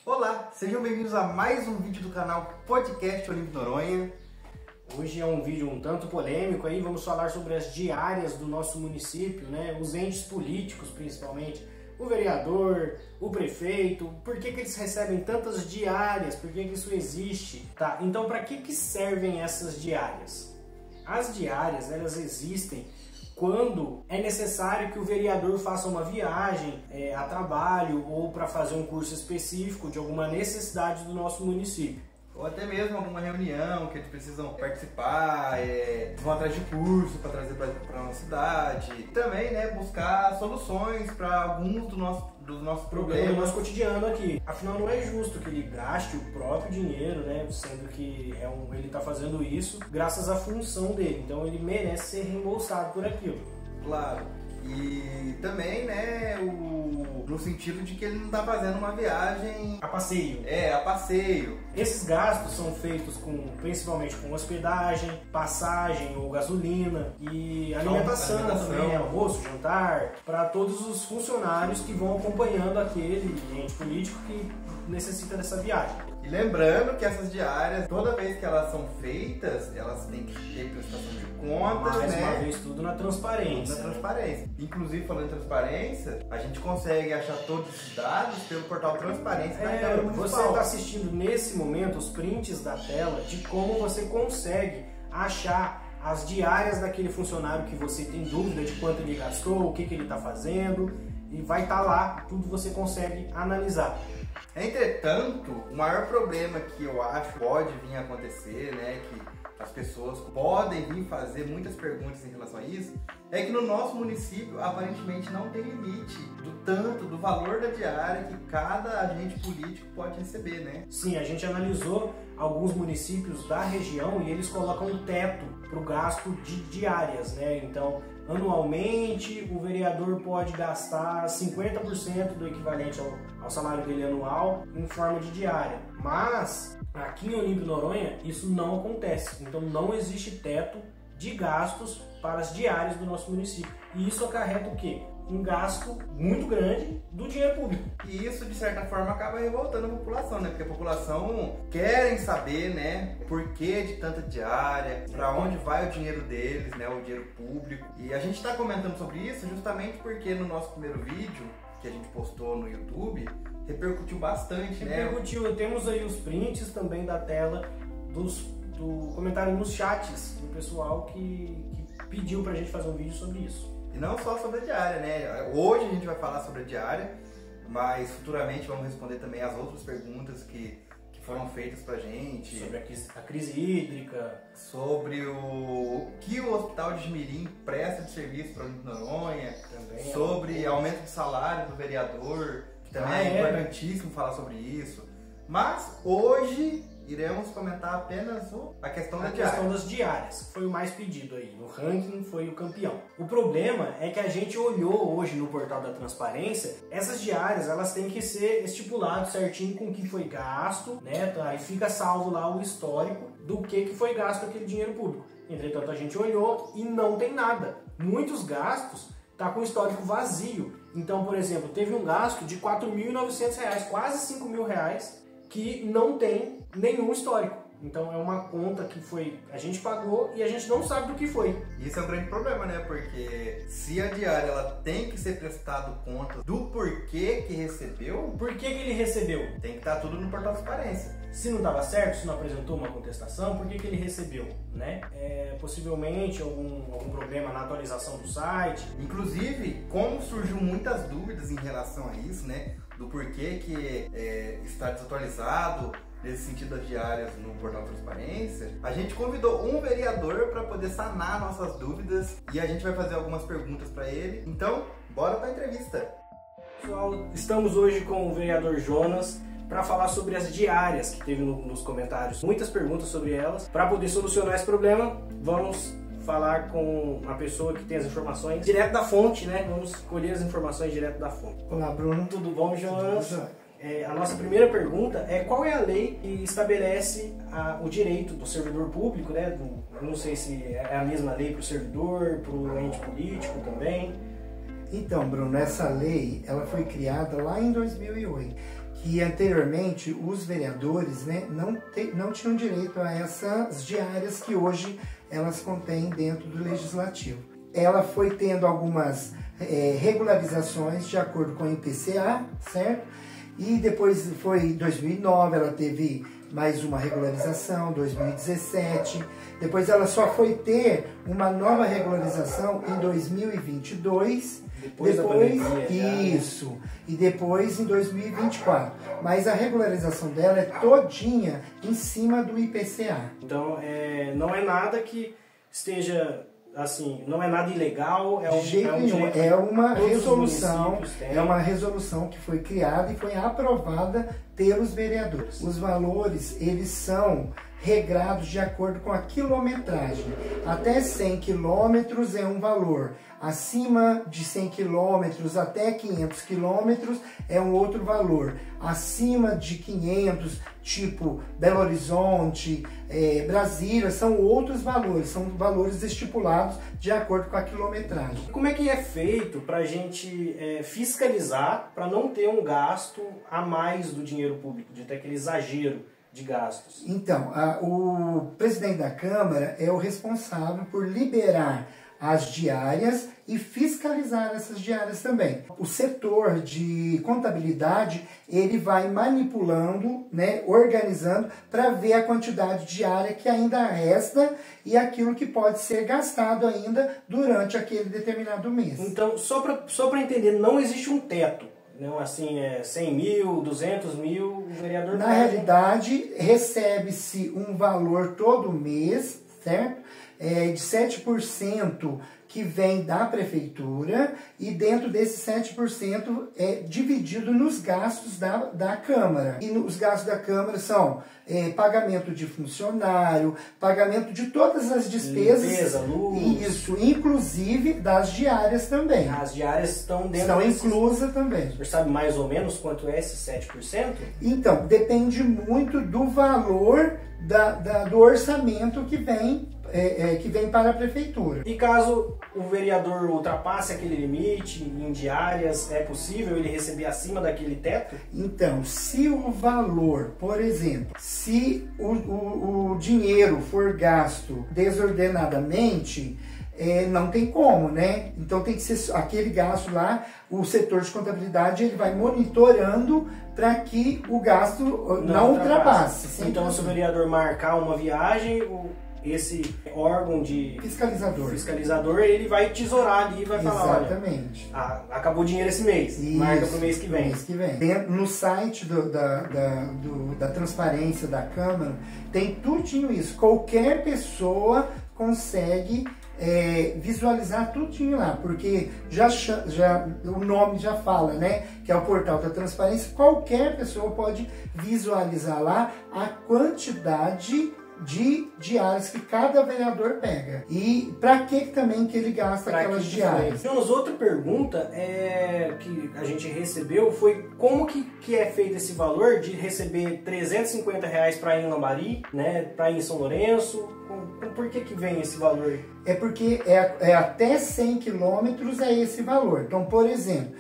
Olá, sejam bem-vindos a mais um vídeo do canal Podcast Olímpio Noronha. Hoje é um vídeo um tanto polêmico aí, vamos falar sobre as diárias do nosso município, né? Os entes políticos principalmente, o vereador, o prefeito, por que eles recebem tantas diárias, por que isso existe? Tá, então para que servem essas diárias? As diárias, elas existem quando é necessário que o vereador faça uma viagem a trabalho ou para fazer um curso específico de alguma necessidade do nosso município. Ou até mesmo alguma reunião que eles precisam participar, vão atrás de curso para trazer para a nossa cidade. Também, né, buscar soluções para alguns dos nossos problemas. Do nosso cotidiano aqui. Afinal, não é justo que ele gaste o próprio dinheiro, né, sendo que ele está fazendo isso graças à função dele. Então, ele merece ser reembolsado por aquilo. Claro. E também, né, no sentido de que ele não está fazendo uma viagem a passeio. A passeio. Esses gastos são feitos principalmente com hospedagem, passagem ou gasolina e alimentação também, almoço, jantar, para todos os funcionários que vão acompanhando aquele ente político que necessita dessa viagem. E lembrando que essas diárias, toda vez que elas são feitas, elas têm que ter prestação de contas, mais uma vez, tudo na transparência. Inclusive, falando em transparência, a gente consegue achar todos os dados pelo portal Transparência da Câmara Municipal. Você está assistindo nesse momento os prints da tela de como você consegue achar as diárias daquele funcionário que você tem dúvida de quanto ele gastou, o que ele está fazendo, e vai estar lá, tudo você consegue analisar. Entretanto, o maior problema que eu acho pode vir a acontecer, né, que as pessoas podem vir fazer muitas perguntas em relação a isso, é que no nosso município aparentemente não tem limite do valor da diária que cada agente político pode receber, né? Sim, a gente analisou alguns municípios da região e eles colocam um teto para o gasto de diárias, né? Então, anualmente, o vereador pode gastar 50% do equivalente ao salário dele anual em forma de diária. Mas, aqui em Olímpio Noronha, isso não acontece. Então, não existe teto de gastos para as diárias do nosso município. E isso acarreta o quê? Um gasto muito grande do dinheiro público. E isso, de certa forma, acaba revoltando a população, né? Porque a população querem saber, né, por que de tanta diária, para onde vai o dinheiro deles, né, o dinheiro público. E a gente está comentando sobre isso justamente porque no nosso primeiro vídeo, que a gente postou no YouTube, repercutiu bastante, né? Repercutiu. Temos aí os prints também da tela do comentário nos chats do pessoal que pediu pra gente fazer um vídeo sobre isso. E não só sobre a diária, né? Hoje a gente vai falar sobre a diária, mas futuramente vamos responder também as outras perguntas que foram feitas pra gente. Sobre a crise hídrica. Sobre o que o Hospital de Jimirim presta de serviço para Olímpio Noronha. Também sobre aumento de salário do vereador, que também é importantíssimo falar sobre isso. Mas hoje iremos comentar apenas a questão das diárias, que foi o mais pedido aí. No ranking foi o campeão. O problema é que a gente olhou hoje no portal da transparência, essas diárias elas têm que ser estipulado certinho com o que foi gasto, né? Tá? E fica salvo lá o histórico do que foi gasto aquele dinheiro público. Entretanto, a gente olhou e não tem nada. Muitos gastos tá com o histórico vazio. Então, por exemplo, teve um gasto de R$ 4.900, quase R$ 5.000, que não tem nenhum histórico. Então é uma conta que a gente pagou e a gente não sabe do que foi. Isso é um grande problema, né? Porque se a diária ela tem que ser prestado conta do porquê que recebeu. Por que ele recebeu? Tem que estar tudo no portal de transparência. Se não estava certo, se não apresentou uma contestação, por que ele recebeu, né? Possivelmente algum problema na atualização do site. Inclusive, como surgiu muitas dúvidas em relação a isso, né? Do porquê que está desatualizado nesse sentido das diárias no portal Transparência, a gente convidou um vereador para poder sanar nossas dúvidas e a gente vai fazer algumas perguntas para ele. Então, bora para a entrevista. Pessoal, estamos hoje com o vereador Jonas para falar sobre as diárias que teve nos comentários. Muitas perguntas sobre elas. Para poder solucionar esse problema, vamos falar com uma pessoa que tem as informações direto da fonte, né? Vamos colher as informações direto da fonte. Olá, Bruno. Tudo bom, Jonas? A nossa primeira pergunta é qual é a lei que estabelece o direito do servidor público, né? Eu não sei se é a mesma lei para o servidor, para o ente político também. Então, Bruno, essa lei ela foi criada lá em 2008, que anteriormente os vereadores, né, não tinham direito a essas diárias que hoje elas contêm dentro do Legislativo. Ela foi tendo algumas regularizações de acordo com o IPCA, certo? E depois foi em 2009, ela teve mais uma regularização, 2017. Depois ela só foi ter uma nova regularização em 2022. Depois da pandemia, isso. E depois em 2024. Mas a regularização dela é todinha em cima do IPCA. Então, não é nada que esteja... assim, não é nada ilegal, de jeito nenhum, é uma resolução que foi criada e foi aprovada pelos vereadores. Os valores, eles são regrados de acordo com a quilometragem. Até 100 quilômetros é um valor. Acima de 100 quilômetros até 500 quilômetros é um outro valor. Acima de 500, tipo Belo Horizonte, Brasília, são outros valores. São valores estipulados de acordo com a quilometragem. Como é que é feito para a gente fiscalizar, para não ter um gasto a mais do dinheiro público, de ter aquele exagero de gastos? Então, o presidente da Câmara é o responsável por liberar as diárias e fiscalizar essas diárias também. O setor de contabilidade, ele vai manipulando, né, organizando para ver a quantidade diária que ainda resta e aquilo que pode ser gastado ainda durante aquele determinado mês. Então, só para entender, não existe um teto. Não, assim, 100 mil, 200 mil, o vereador... Na realidade, recebe-se um valor todo mês, certo? De 7% que vem da prefeitura e dentro desse 7% é dividido nos gastos da Câmara. E os gastos da Câmara são pagamento de funcionário, pagamento de todas as despesas. Limpeza, luz. Isso, inclusive das diárias também. As diárias estão dentro... Estão inclusas também. Você sabe mais ou menos quanto é esse 7%? Então, depende muito do valor do orçamento que vem para a prefeitura. E caso o vereador ultrapasse aquele limite em diárias, é possível ele receber acima daquele teto? Então, se o valor, por exemplo, se o dinheiro for gasto desordenadamente, não tem como, né? Então tem que ser aquele gasto lá, o setor de contabilidade ele vai monitorando para que o gasto não ultrapasse. Então, se o vereador marcar uma viagem, esse órgão de fiscalizador, ele vai tesourar ali e vai falar, exatamente, olha, acabou o dinheiro esse mês, isso, marca pro mês que vem. No site da transparência da Câmara tem tudinho isso. Qualquer pessoa consegue visualizar tudinho lá, porque já o nome já fala, né, que é o portal da transparência. Qualquer pessoa pode visualizar lá a quantidade de diárias que cada vereador pega. E para que também que ele gasta aquelas diárias. Então, outra pergunta que a gente recebeu foi como que é feito esse valor de receber R$350 para ir em Lambari, né, para ir em São Lourenço. Por que vem esse valor? É porque até 100 quilômetros é esse valor. Então, por exemplo,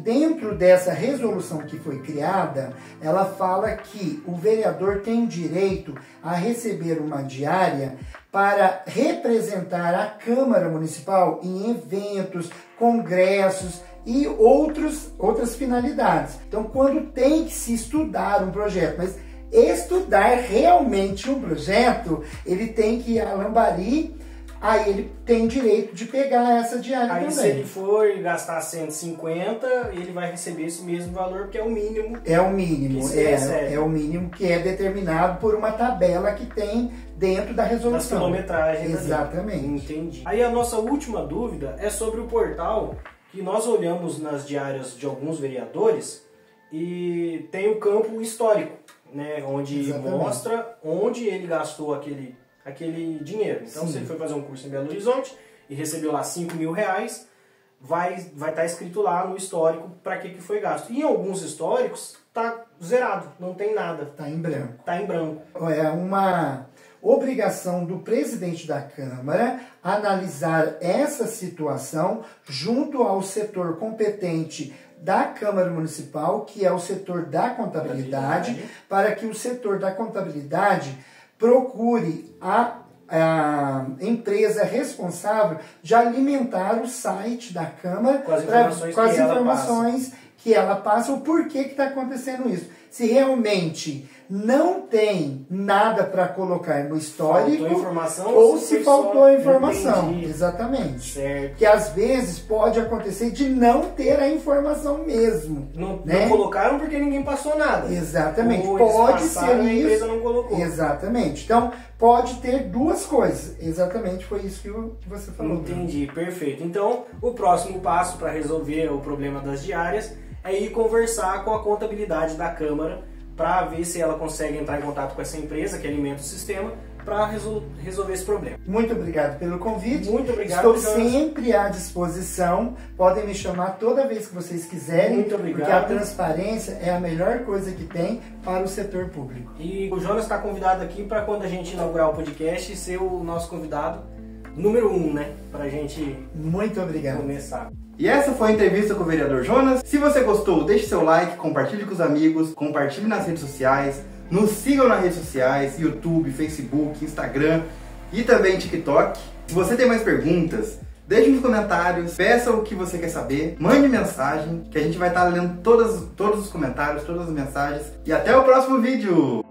dentro dessa resolução que foi criada, ela fala que o vereador tem direito a receber uma diária para representar a Câmara Municipal em eventos, congressos e outras finalidades. Então, quando tem que se estudar um projeto, mas estudar realmente um projeto, ele tem que ir a Lambari, aí ele tem direito de pegar essa diária também. Se ele for gastar 150, ele vai receber esse mesmo valor, porque é o mínimo. É o mínimo, é o mínimo que é determinado por uma tabela que tem dentro da resolução. Das quilometragens. Exatamente. Entendi. Aí a nossa última dúvida é sobre o portal, que nós olhamos nas diárias de alguns vereadores e tem o campo histórico, né, onde mostra onde ele gastou aquele dinheiro. Então, se ele foi fazer um curso em Belo Horizonte e recebeu lá R$5.000, vai estar escrito lá no histórico para que foi gasto. E em alguns históricos está zerado, não tem nada. Está em branco. Está em branco. É uma obrigação do presidente da Câmara analisar essa situação junto ao setor competente da Câmara Municipal, que é o setor da contabilidade, para que o setor da contabilidade procure a empresa responsável de alimentar o site da Câmara com as informações que ela passa, o porquê que está acontecendo isso. Se realmente não tem nada para colocar no histórico, ou se faltou informação. Exatamente. Certo. Que às vezes pode acontecer de não ter a informação mesmo. Não colocaram porque ninguém passou nada. Exatamente. Ou pode ser isso. A empresa não colocou. Exatamente. Então, pode ter duas coisas. Exatamente foi isso que você falou. Entendi, perfeito. Então, o próximo passo para resolver o problema das diárias é ir conversar com a contabilidade da Câmara para ver se ela consegue entrar em contato com essa empresa que alimenta o sistema para resolver esse problema. Muito obrigado pelo convite. Muito obrigado. Estou sempre à disposição. Podem me chamar toda vez que vocês quiserem. Muito obrigado. Porque a transparência é a melhor coisa que tem para o setor público. E o Jonas está convidado aqui para quando a gente inaugurar o podcast ser o nosso convidado número 1, né? Para a gente Muito obrigado. Começar. E essa foi a entrevista com o vereador Jonas. Se você gostou, deixe seu like, compartilhe com os amigos, compartilhe nas redes sociais, nos sigam nas redes sociais, YouTube, Facebook, Instagram e também TikTok. Se você tem mais perguntas, deixe nos comentários, peça o que você quer saber, mande mensagem, que a gente vai estar lendo todos os comentários, todas as mensagens. E até o próximo vídeo!